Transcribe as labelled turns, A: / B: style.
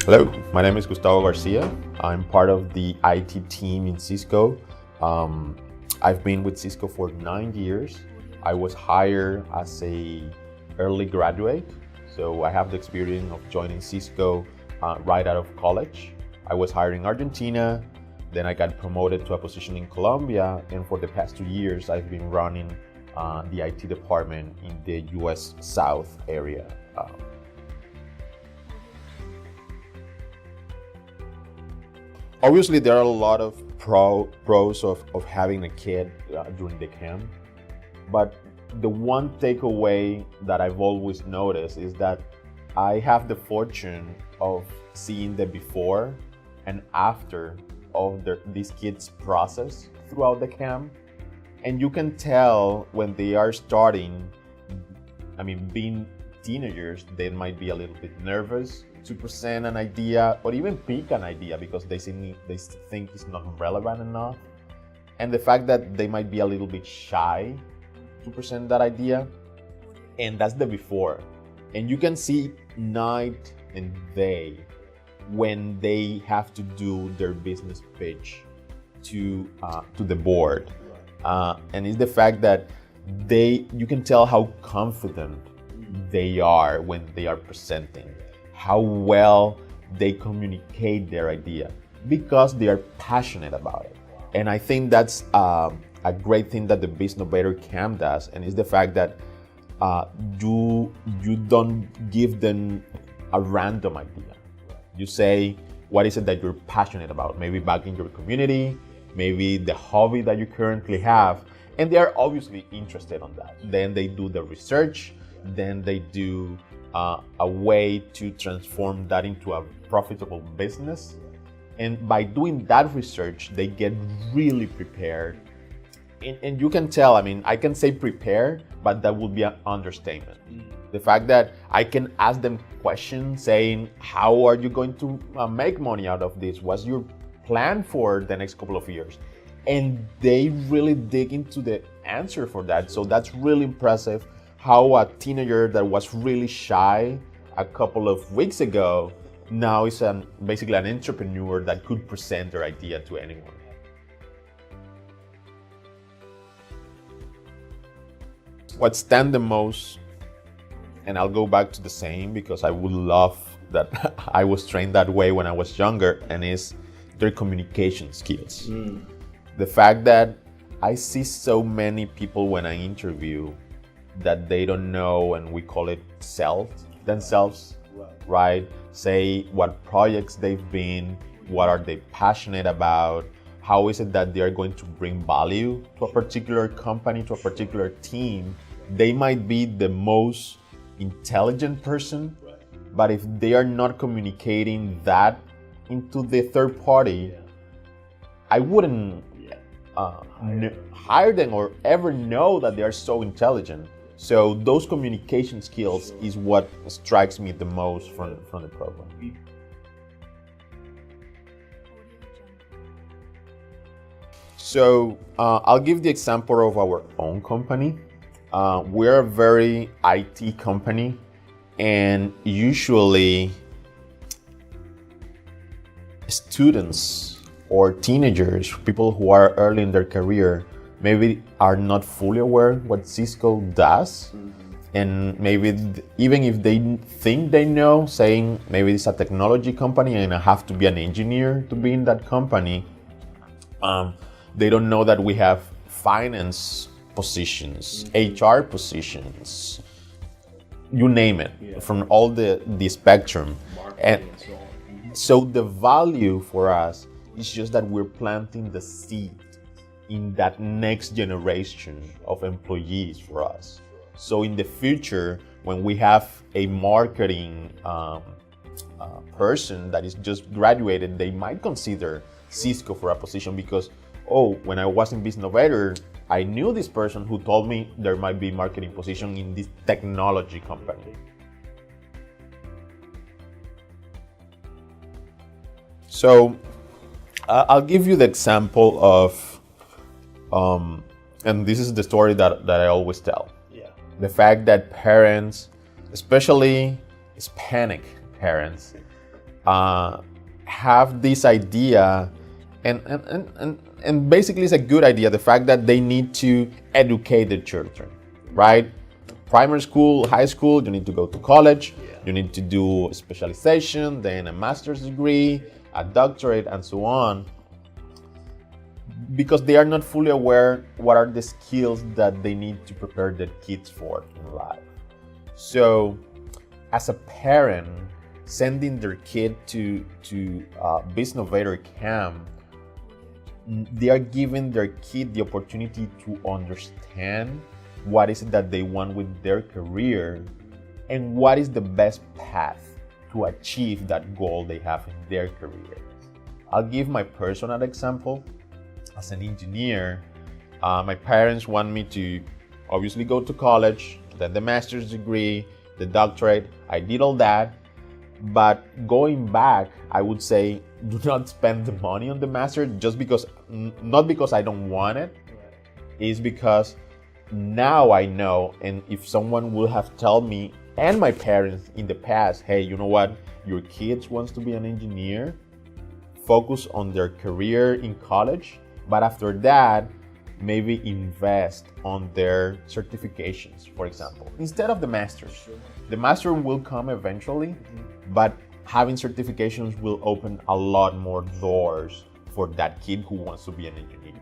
A: Hello, my name is Gustavo García. I'm part of the IT team in Cisco. I've been with Cisco for 9 years. I was hired as a early graduate, so I have the experience of joining Cisco right out of college. I was hired in Argentina, then I got promoted to a position in Colombia, and for the past 2 years, I've been running the IT department in the US South area. Obviously, there are a lot of pros of having a kid during the camp, but the one takeaway that I've always noticed is that I have the fortune of seeing the before and after of these kids' process throughout the camp. And you can tell when they are starting, being teenagers, they might be a little bit nervous to present an idea or even pick an idea because they think it's not relevant enough. And the fact that they might be a little bit shy to present that idea. And that's the before. And you can see night and day when they have to do their business pitch to the board. And it's the fact that you can tell how confident they are when they are presenting, how well they communicate their idea because they are passionate about it. And I think that's a great thing that the BizNovator camp does, and it's the fact that you don't give them a random idea. You say, what is it that you're passionate about? Maybe back in your community, maybe the hobby that you currently have, and they are obviously interested on that. Then they do the research, then they do a way to transform that into a profitable business. And by doing that research, they get really prepared. And you can tell, I can say prepare, but that would be an understatement. The fact that I can ask them questions saying, how are you going to make money out of this? What's your plan for the next couple of years? And they really dig into the answer for that. So that's really impressive how a teenager that was really shy a couple of weeks ago now is basically an entrepreneur that could present their idea to anyone. What stands the most, and I'll go back to the same because I would love that I was trained that way when I was younger, and is their communication skills. The fact that I see so many people when I interview that they don't know, and we call it themselves, right? Say what projects they've been, what are they passionate about, how is it that they are going to bring value to a particular company, to a particular team. They might be the most intelligent person, but if they are not communicating that into the third party, I wouldn't hire them or ever know that they are so intelligent. So those communication skills is what strikes me the most from the program. So I'll give the example of our own company. We're a very IT company, and usually students or teenagers, people who are early in their career, maybe are not fully aware what Cisco does. And maybe even if they think they know, saying maybe it's a technology company and I have to be an engineer to be in that company, they don't know that we have finance positions, HR positions, you name it, from all the spectrum. And so the value for us is just that we're planting the seed in that next generation of employees for us. So in the future, when we have a marketing person that is just graduated, they might consider Cisco for a position because, when I was in BizNovator, I knew this person who told me there might be marketing position in this technology company. So I'll give you the example of and this is the story that I always tell. The fact that parents, especially Hispanic parents, have this idea, and basically it's a good idea, the fact that they need to educate the children, right? Primary school, high school, you need to go to college, you need to do a specialization, then a master's degree, a doctorate, and so on, because they are not fully aware what are the skills that they need to prepare their kids for in life. So as a parent, sending their kid to BizNovator camp, they are giving their kid the opportunity to understand what is it that they want with their career and what is the best path to achieve that goal they have in their career. I'll give my personal example. As an engineer, my parents want me to obviously go to college, then the master's degree, the doctorate. I did all that, but going back, I would say do not spend the money on the master just because, not because I don't want it, is because now I know, and if someone would have told me and my parents in the past, hey, you know what, your kids wants to be an engineer, focus on their career in college, but after that, maybe invest on their certifications, for example, instead of the master's. Sure. The master will come eventually, but having certifications will open a lot more doors for that kid who wants to be an engineer.